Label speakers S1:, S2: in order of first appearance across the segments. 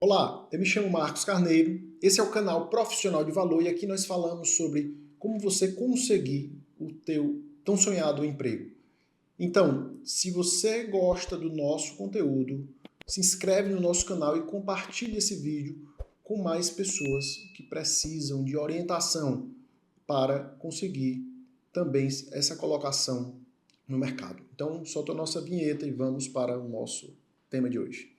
S1: Olá, eu me chamo Marcos Carneiro, esse é o canal Profissional de Valor e aqui nós falamos sobre como você conseguir o teu tão sonhado emprego. Então, se você gosta do nosso conteúdo, se inscreve no nosso canal e compartilhe esse vídeo com mais pessoas que precisam de orientação para conseguir também essa colocação no mercado. Então, solta a nossa vinheta e vamos para o nosso tema de hoje.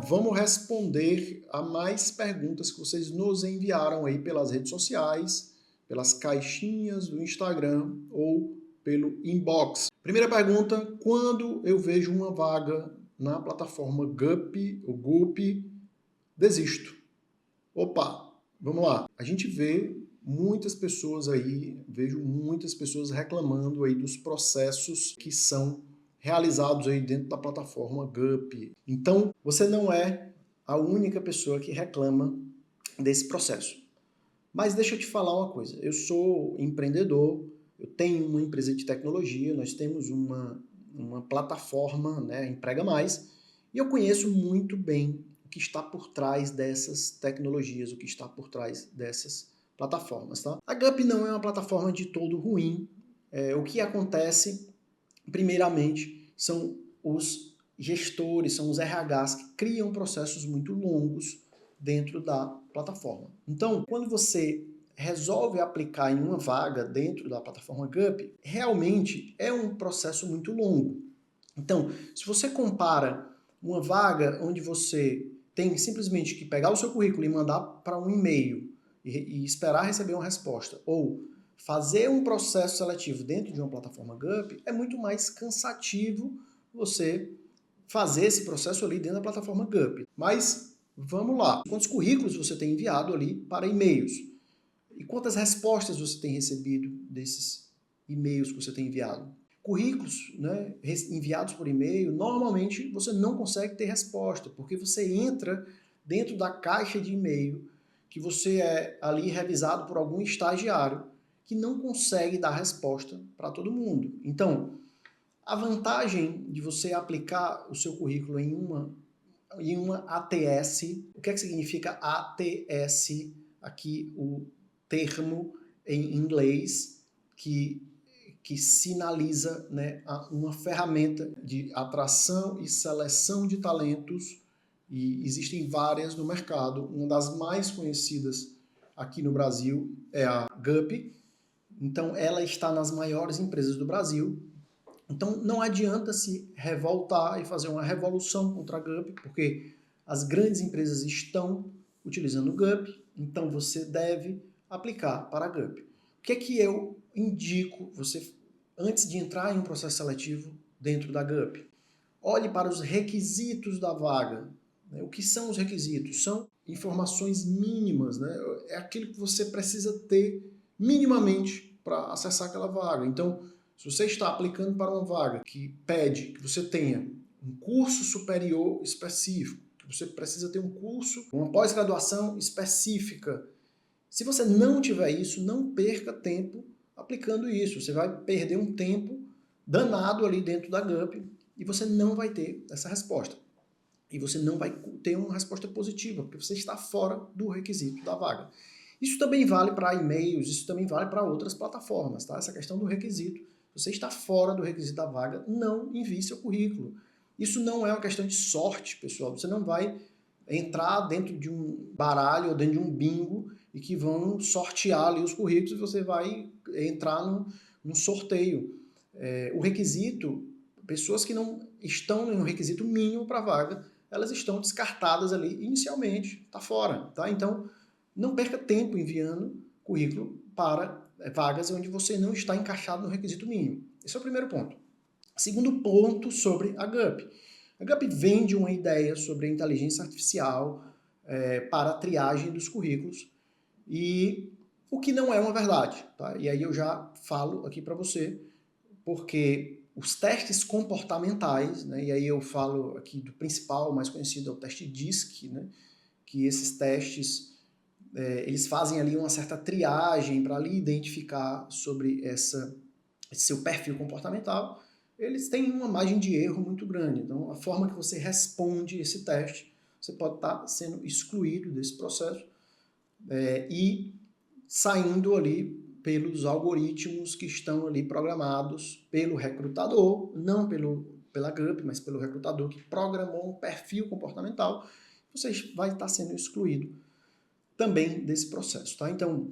S1: Vamos responder a mais perguntas que vocês nos enviaram aí pelas redes sociais, pelas caixinhas do Instagram ou pelo inbox. Primeira pergunta: quando eu vejo uma vaga na plataforma Gup ou Gup, desisto? Opa, vamos lá. A gente vê muitas pessoas aí, vejo muitas pessoas reclamando aí dos processos que são realizados aí dentro da plataforma Gup. Então, você não é a única pessoa que reclama desse processo. Mas deixa eu te falar uma coisa, eu sou empreendedor, eu tenho uma empresa de tecnologia, nós temos uma plataforma, né, Emprega Mais, e eu conheço muito bem o que está por trás dessas tecnologias, o que está por trás dessas plataformas. Tá? A Gup não é uma plataforma de todo ruim. O que acontece, primeiramente, são os gestores, são os RHs que criam processos muito longos dentro da plataforma. Então, quando você resolve aplicar em uma vaga dentro da plataforma Gup, realmente é um processo muito longo. Então, se você compara uma vaga onde você tem simplesmente que pegar o seu currículo e mandar para um e-mail e esperar receber uma resposta, ou fazer um processo seletivo dentro de uma plataforma Gup, é muito mais cansativo você fazer esse processo ali dentro da plataforma Gup. Mas vamos lá. Quantos currículos você tem enviado ali para e-mails? E quantas respostas você tem recebido desses e-mails que você tem enviado? Currículos, né, enviados por e-mail, normalmente você não consegue ter resposta, porque você entra dentro da caixa de e-mail que você é ali revisado por algum estagiário que não consegue dar resposta para todo mundo. Então, a vantagem de você aplicar o seu currículo em uma ATS, o que é que significa ATS? Aqui o termo em inglês que sinaliza, né, uma ferramenta de atração e seleção de talentos, e existem várias no mercado. Uma das mais conhecidas aqui no Brasil é a Gup. Então ela está nas maiores empresas do Brasil. Então não adianta se revoltar e fazer uma revolução contra a Gup, porque as grandes empresas estão utilizando o Gup, então você deve aplicar para a Gup. O que é que eu indico você, antes de entrar em um processo seletivo dentro da Gup? Olhe para os requisitos da vaga. O que são os requisitos? São informações mínimas, né? É aquilo que você precisa ter minimamente para acessar aquela vaga. Então, se você está aplicando para uma vaga que pede que você tenha um curso superior específico, que você precisa ter um curso, uma pós-graduação específica, se você não tiver isso, não perca tempo aplicando isso. Você vai perder um tempo danado ali dentro da Gup e você não vai ter essa resposta. E você não vai ter uma resposta positiva, porque você está fora do requisito da vaga. Isso também vale para e-mails, isso também vale para outras plataformas, tá? Essa questão do requisito. Se você está fora do requisito da vaga, não envie seu currículo. Isso não é uma questão de sorte, pessoal. Você não vai entrar dentro de um baralho ou dentro de um bingo e que vão sortear ali os currículos e você vai entrar num sorteio. O requisito, pessoas que não estão no requisito mínimo para a vaga, elas estão descartadas ali inicialmente, está fora. Tá? Então, não perca tempo enviando currículo para vagas onde você não está encaixado no requisito mínimo. Esse é o primeiro ponto. Segundo ponto sobre a Gup. A Gup vende uma ideia sobre a inteligência artificial para a triagem dos currículos, e o que não é uma verdade. Tá? E aí eu já falo aqui para você, porque os testes comportamentais, né, e aí eu falo aqui do principal, mais conhecido, é o teste DISC, né, que esses testes eles fazem ali uma certa triagem para ali identificar sobre esse seu perfil comportamental. eles têm uma margem de erro muito grande. Então, a forma que você responde esse teste, você pode estar sendo excluído desse processo e saindo ali pelos algoritmos que estão ali programados pelo recrutador, não pela GUP, mas pelo recrutador que programou um perfil comportamental. Você vai estar sendo excluído também desse processo, tá? Então,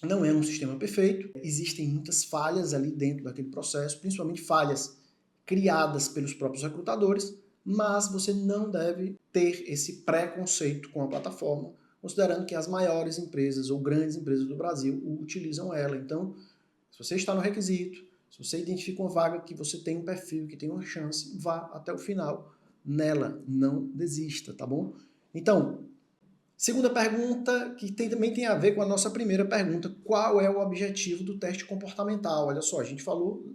S1: não é um sistema perfeito, existem muitas falhas ali dentro daquele processo, principalmente falhas criadas pelos próprios recrutadores, mas você não deve ter esse preconceito com a plataforma, considerando que as maiores empresas ou grandes empresas do Brasil utilizam ela. Então, se você está no requisito, se você identifica uma vaga que você tem um perfil, que tem uma chance, vá até o final nela, não desista, tá bom? Então, segunda pergunta, que também tem a ver com a nossa primeira pergunta, qual é o objetivo do teste comportamental? Olha só, a gente falou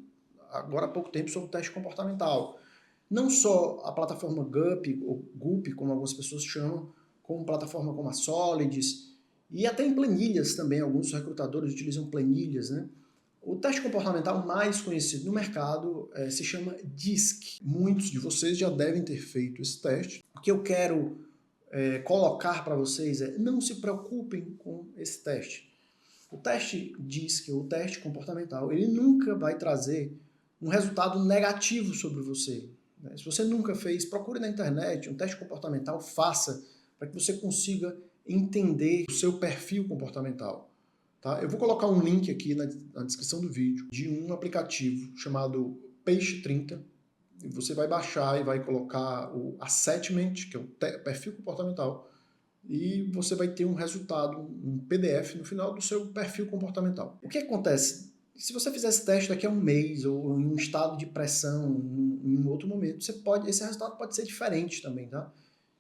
S1: agora há pouco tempo sobre o teste comportamental. Não só a plataforma GUP, ou GUP, como algumas pessoas chamam, como plataforma como a Solids, e até em planilhas também, alguns recrutadores utilizam planilhas, né? O teste comportamental mais conhecido no mercado se chama DISC. Muitos de vocês já devem ter feito esse teste. O que eu quero colocar para vocês não se preocupem com esse teste. O teste DISC, ou o teste comportamental, ele nunca vai trazer um resultado negativo sobre você. Se você nunca fez, procure na internet um teste comportamental, faça, para que você consiga entender o seu perfil comportamental. Tá? Eu vou colocar um link aqui na descrição do vídeo de um aplicativo chamado Peixe30. Você vai baixar e vai colocar o Assessment, que é o perfil comportamental, e você vai ter um resultado, um PDF no final do seu perfil comportamental. O que acontece? Se você fizer esse teste daqui a um mês, ou em um estado de pressão, em um outro momento, esse resultado pode ser diferente também, tá?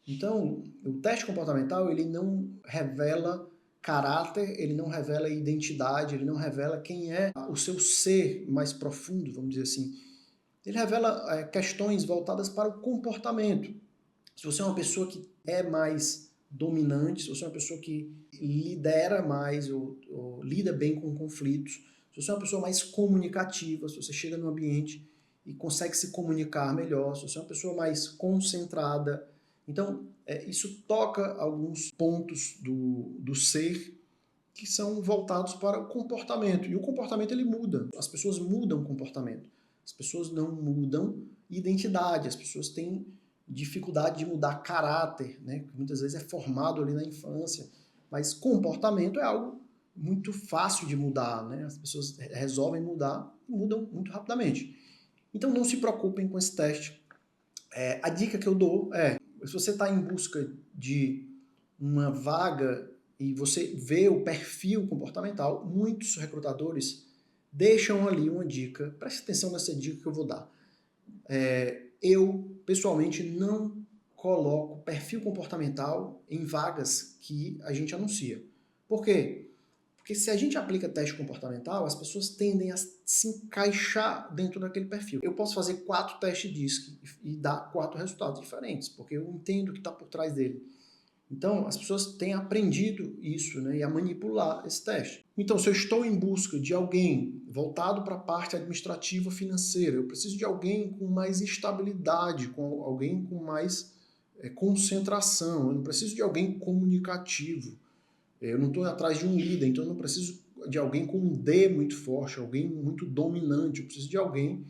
S1: Então, o teste comportamental, ele não revela caráter, ele não revela identidade, ele não revela quem é o seu ser mais profundo, vamos dizer assim. Ele revela questões voltadas para o comportamento. Se você é uma pessoa que é mais dominante, se você é uma pessoa que lidera mais ou lida bem com conflitos, se você é uma pessoa mais comunicativa, se você chega no ambiente e consegue se comunicar melhor, se você é uma pessoa mais concentrada. Então, isso toca alguns pontos do ser que são voltados para o comportamento. E o comportamento, ele muda. As pessoas mudam o comportamento. As pessoas não mudam identidade. As pessoas têm dificuldade de mudar caráter, né? Que muitas vezes é formado ali na infância. Mas comportamento é algo muito fácil de mudar, né? As pessoas resolvem mudar e mudam muito rapidamente. Então não se preocupem com esse teste. A dica que eu dou se você está em busca de uma vaga e você vê o perfil comportamental, muitos recrutadores deixam ali uma dica. Preste atenção nessa dica que eu vou dar. Eu, pessoalmente, não coloco perfil comportamental em vagas que a gente anuncia. Por quê? Porque se a gente aplica teste comportamental, as pessoas tendem a se encaixar dentro daquele perfil. Eu posso fazer 4 testes DISC e dar 4 resultados diferentes, porque eu entendo o que está por trás dele. Então, as pessoas têm aprendido isso, né, e a manipular esse teste. Então, se eu estou em busca de alguém voltado para a parte administrativa financeira, eu preciso de alguém com mais estabilidade, com alguém com mais concentração, eu não preciso de alguém comunicativo. Eu não estou atrás de um líder, então eu não preciso de alguém com um D muito forte, alguém muito dominante. Eu preciso de alguém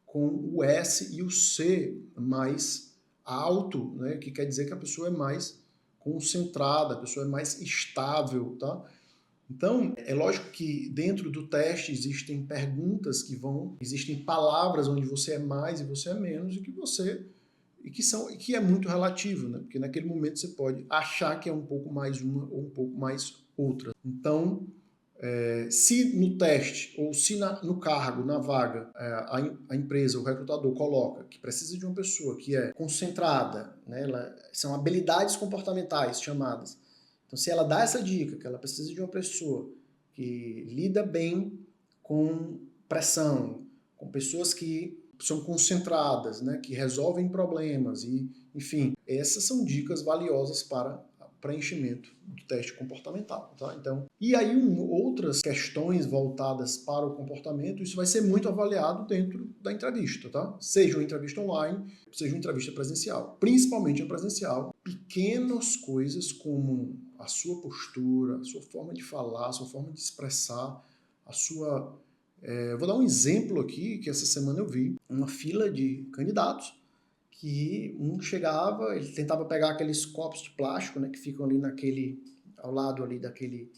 S1: com o S e o C mais alto, né, que quer dizer que a pessoa é mais concentrada, a pessoa é mais estável, tá? Então, é lógico que dentro do teste existem perguntas existem palavras onde você é mais e você é menos e que é muito relativo, né? Porque naquele momento você pode achar que é um pouco mais uma ou um pouco mais outra. Então, se no teste ou se no cargo, na vaga, a empresa, o recrutador coloca que precisa de uma pessoa que é concentrada, né? São habilidades comportamentais chamadas. Então, se ela dá essa dica, que ela precisa de uma pessoa que lida bem com pressão, com pessoas que são concentradas, né? Que resolvem problemas, e, enfim, essas são dicas valiosas para preenchimento do teste comportamental, tá? Então, e aí outras questões voltadas para o comportamento, isso vai ser muito avaliado dentro da entrevista, tá? Seja uma entrevista online, seja uma entrevista presencial. Principalmente a presencial, pequenas coisas como a sua postura, a sua forma de falar, a sua forma de expressar, a sua... vou dar um exemplo aqui, que essa semana eu vi uma fila de candidatos, que um chegava, ele tentava pegar aqueles copos de plástico, né, que ficam ali ao lado ali daquele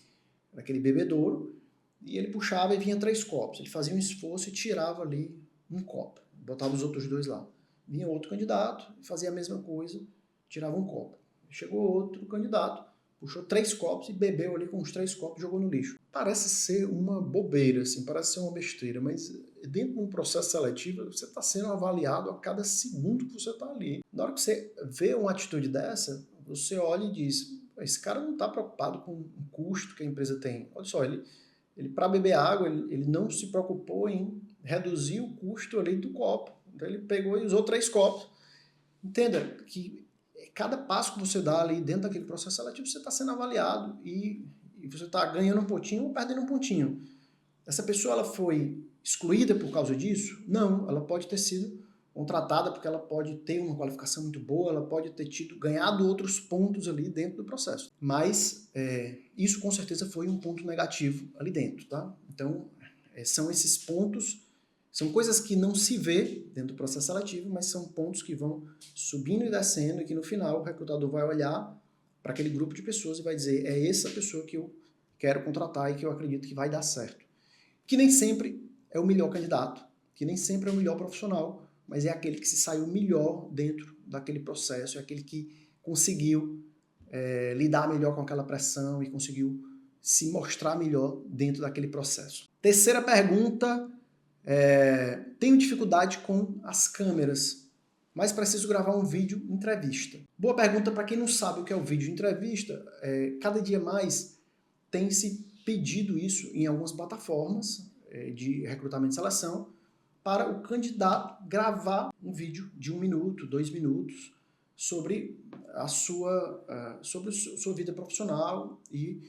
S1: bebedouro, e ele puxava e vinha 3 copos. Ele fazia um esforço e tirava ali um copo, botava os outros 2 lá. Vinha outro candidato, fazia a mesma coisa, tirava um copo. Chegou outro candidato, puxou 3 copos e bebeu ali com os 3 copos e jogou no lixo. Parece ser uma bobeira, assim, parece ser uma besteira, mas dentro de um processo seletivo, você está sendo avaliado a cada segundo que você está ali. Na hora que você vê uma atitude dessa, você olha e diz, esse cara não está preocupado com o custo que a empresa tem. Olha só, ele para beber água, ele não se preocupou em reduzir o custo ali do copo. Então ele pegou e usou 3 copos. Entenda que cada passo que você dá ali dentro daquele processo seletivo, você está sendo avaliado e você está ganhando um pontinho ou perdendo um pontinho. Essa pessoa ela foi excluída por causa disso? Não, ela pode ter sido contratada porque ela pode ter uma qualificação muito boa, ela pode ter ganhado outros pontos ali dentro do processo. Mas isso com certeza foi um ponto negativo ali dentro, tá? Então, são esses pontos, são coisas que não se vê dentro do processo seletivo, mas são pontos que vão subindo e descendo e que no final o recrutador vai olhar para aquele grupo de pessoas e vai dizer, é essa pessoa que eu quero contratar e que eu acredito que vai dar certo. Que nem sempre é o melhor candidato, que nem sempre é o melhor profissional, mas é aquele que se saiu melhor dentro daquele processo, é aquele que conseguiu lidar melhor com aquela pressão e conseguiu se mostrar melhor dentro daquele processo. Terceira pergunta, tenho dificuldade com as câmeras, mas preciso gravar um vídeo entrevista. Boa pergunta para quem não sabe o que é o vídeo entrevista. Cada dia mais tem se pedido isso em algumas plataformas de recrutamento e seleção para o candidato gravar um vídeo de 1 minuto, 2 minutos sobre a sua vida profissional e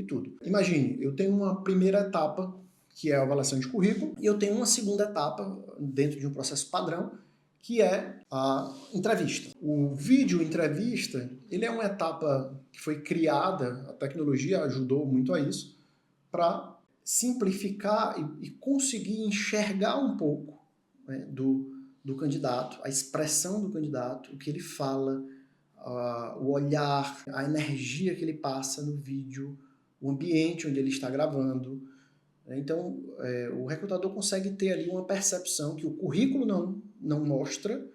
S1: tudo. Imagine, eu tenho uma primeira etapa que é a avaliação de currículo e eu tenho uma segunda etapa dentro de um processo padrão que é a entrevista. O vídeo entrevista, ele é uma etapa que foi criada, a tecnologia ajudou muito a isso, para simplificar e conseguir enxergar um pouco, né, do candidato, a expressão do candidato, o que ele fala, o olhar, a energia que ele passa no vídeo, o ambiente onde ele está gravando. Então, o recrutador consegue ter ali uma percepção que o currículo não mostra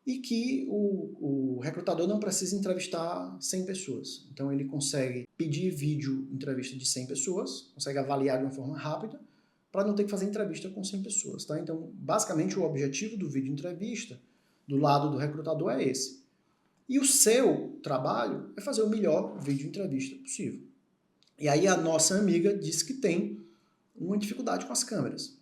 S1: e que o recrutador não precisa entrevistar 100 pessoas. Então, ele consegue pedir vídeo entrevista de 100 pessoas, consegue avaliar de uma forma rápida, para não ter que fazer entrevista com 100 pessoas. Tá? Então, basicamente, o objetivo do vídeo entrevista, do lado do recrutador, é esse. E o seu trabalho é fazer o melhor vídeo entrevista possível. E aí a nossa amiga disse que tem uma dificuldade com as câmeras.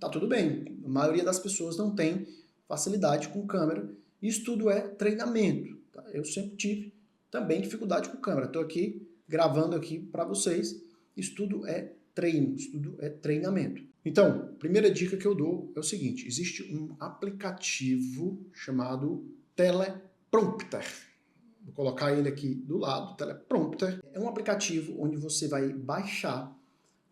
S1: Tá tudo bem, a maioria das pessoas não tem facilidade com câmera, isso tudo é treinamento. Tá? Eu sempre tive também dificuldade com câmera, estou aqui gravando aqui para vocês, isso tudo é treino, isso tudo é treinamento. Então, primeira dica que eu dou é o seguinte, existe um aplicativo chamado Teleprompter. Vou colocar ele aqui do lado, Teleprompter. É um aplicativo onde você vai baixar,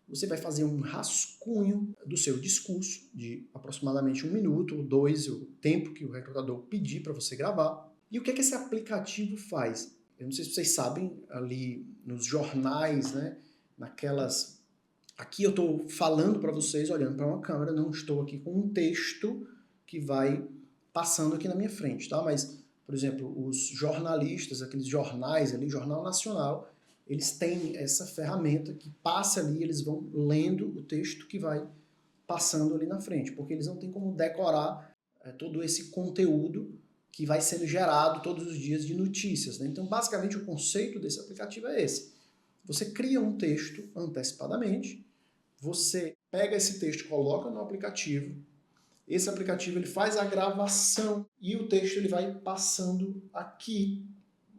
S1: você vai fazer um rascunho do seu discurso de aproximadamente 1 minuto ou 2, o tempo que o recrutador pedir para você gravar. E o que é que esse aplicativo faz? Eu não sei se vocês sabem, ali nos jornais, né, naquelas... Aqui eu estou falando para vocês, olhando para uma câmera, não estou aqui com um texto que vai passando aqui na minha frente, tá? Mas, por exemplo, os jornalistas, aqueles jornais ali, Jornal Nacional, eles têm essa ferramenta que passa ali, eles vão lendo o texto que vai passando ali na frente, porque eles não têm como decorar todo esse conteúdo que vai sendo gerado todos os dias de notícias, né? Então, basicamente, o conceito desse aplicativo é esse. Você cria um texto antecipadamente, você pega esse texto, coloca no aplicativo, esse aplicativo ele faz a gravação e o texto ele vai passando aqui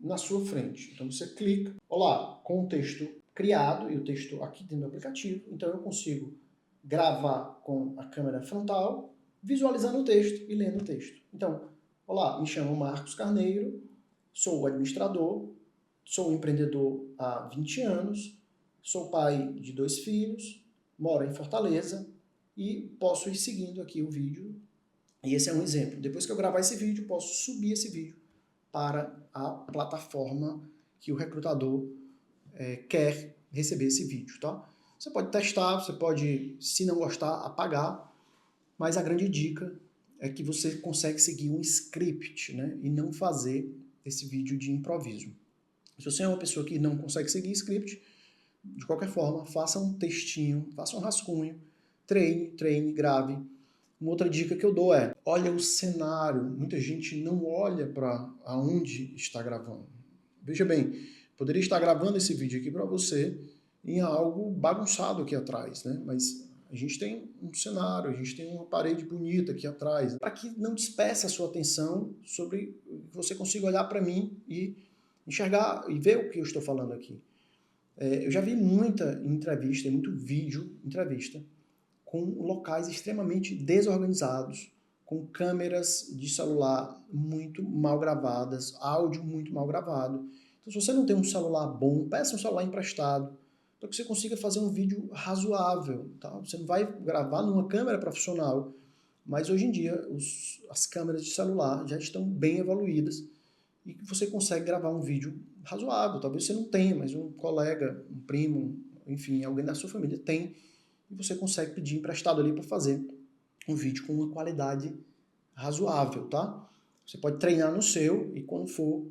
S1: na sua frente. Então você clica, olá, com o texto criado e o texto aqui dentro do aplicativo, então eu consigo gravar com a câmera frontal, visualizando o texto e lendo o texto. Então, olá, me chamo Marcos Carneiro, sou administrador, sou empreendedor há 20 anos, sou pai de 2 filhos, moro em Fortaleza e posso ir seguindo aqui o vídeo. E esse é um exemplo. Depois que eu gravar esse vídeo, posso subir esse vídeo para a plataforma que o recrutador quer receber esse vídeo, tá? Você pode testar, você pode, se não gostar, apagar, mas a grande dica é que você consegue seguir um script, né? E não fazer esse vídeo de improviso. Se você é uma pessoa que não consegue seguir script, de qualquer forma, faça um textinho, faça um rascunho, treine, grave. Uma outra dica que eu dou é, olha o cenário. Muita gente não olha para aonde está gravando. Veja bem, poderia estar gravando esse vídeo aqui para você em algo bagunçado aqui atrás, né? Mas a gente tem um cenário, a gente tem uma parede bonita aqui atrás, para que não despeça a sua atenção sobre que você consiga olhar para mim e enxergar e ver o que eu estou falando aqui. Eu já vi muita entrevista, muito vídeo entrevista, com locais extremamente desorganizados, com câmeras de celular muito mal gravadas, áudio muito mal gravado. Então, se você não tem um celular bom, peça um celular emprestado, para que você consiga fazer um vídeo razoável. Tá? Você não vai gravar numa câmera profissional, mas hoje em dia as câmeras de celular já estão bem evoluídas e você consegue gravar um vídeo razoável. Talvez você não tenha, mas um colega, um primo, enfim, alguém da sua família tem, e você consegue pedir emprestado ali para fazer um vídeo com uma qualidade razoável, tá? Você pode treinar no seu e quando for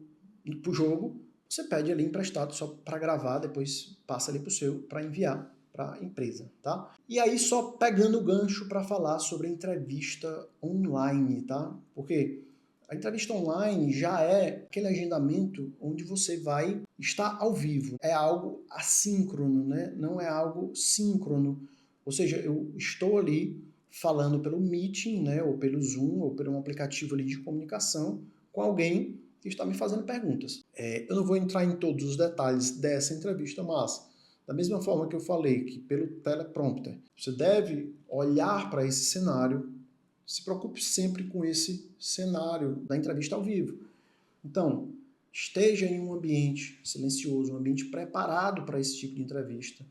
S1: pro jogo, você pede ali emprestado só para gravar, depois passa ali pro seu para enviar para a empresa, tá? E aí só pegando o gancho para falar sobre a entrevista online, tá? Porque a entrevista online já é aquele agendamento onde você vai estar ao vivo. É algo assíncrono, né? Não é algo síncrono. Ou seja, eu estou ali falando pelo Meeting, né? Ou pelo Zoom, ou pelo um aplicativo ali de comunicação com alguém que está me fazendo perguntas. Eu não vou entrar em todos os detalhes dessa entrevista, mas da mesma forma que eu falei que pelo teleprompter, você deve olhar para esse cenário, se preocupe sempre com esse cenário da entrevista ao vivo. Então, esteja em um ambiente silencioso, um ambiente preparado para esse tipo de entrevista,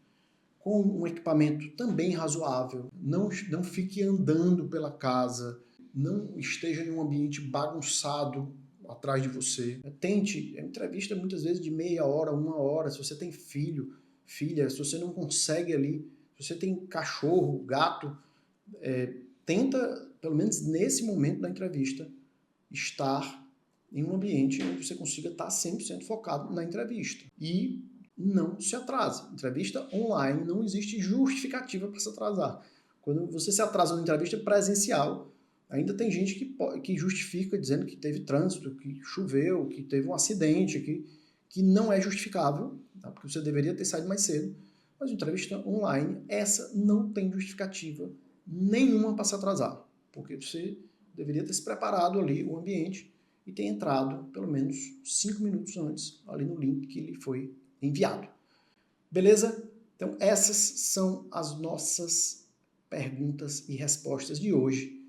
S1: com um equipamento também razoável. Não fique andando pela casa, não esteja em um ambiente bagunçado atrás de você. Tente, a entrevista muitas vezes de meia hora, 1 hora, se você tem filho, filha, se você não consegue ali, se você tem cachorro, gato, tenta, pelo menos nesse momento da entrevista, estar em um ambiente onde você consiga estar 100% focado na entrevista. E não se atrase. Entrevista online não existe justificativa para se atrasar. Quando você se atrasa na entrevista presencial, ainda tem gente que justifica dizendo que teve trânsito, que choveu, que teve um acidente, que não é justificável, tá? Porque você deveria ter saído mais cedo. Mas entrevista online, essa não tem justificativa nenhuma para se atrasar, porque você deveria ter se preparado ali o ambiente e ter entrado pelo menos 5 minutos antes ali no link que lhe foi enviado. Beleza? Então essas são as nossas perguntas e respostas de hoje.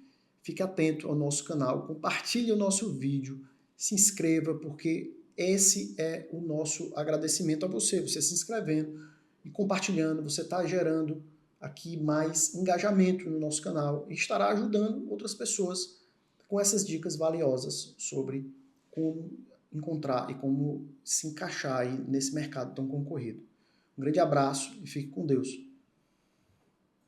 S1: Fique atento ao nosso canal, compartilhe o nosso vídeo, se inscreva, porque esse é o nosso agradecimento a você se inscrevendo e compartilhando, você está gerando aqui mais engajamento no nosso canal e estará ajudando outras pessoas com essas dicas valiosas sobre como encontrar e como se encaixar aí nesse mercado tão concorrido. Um grande abraço e fique com Deus.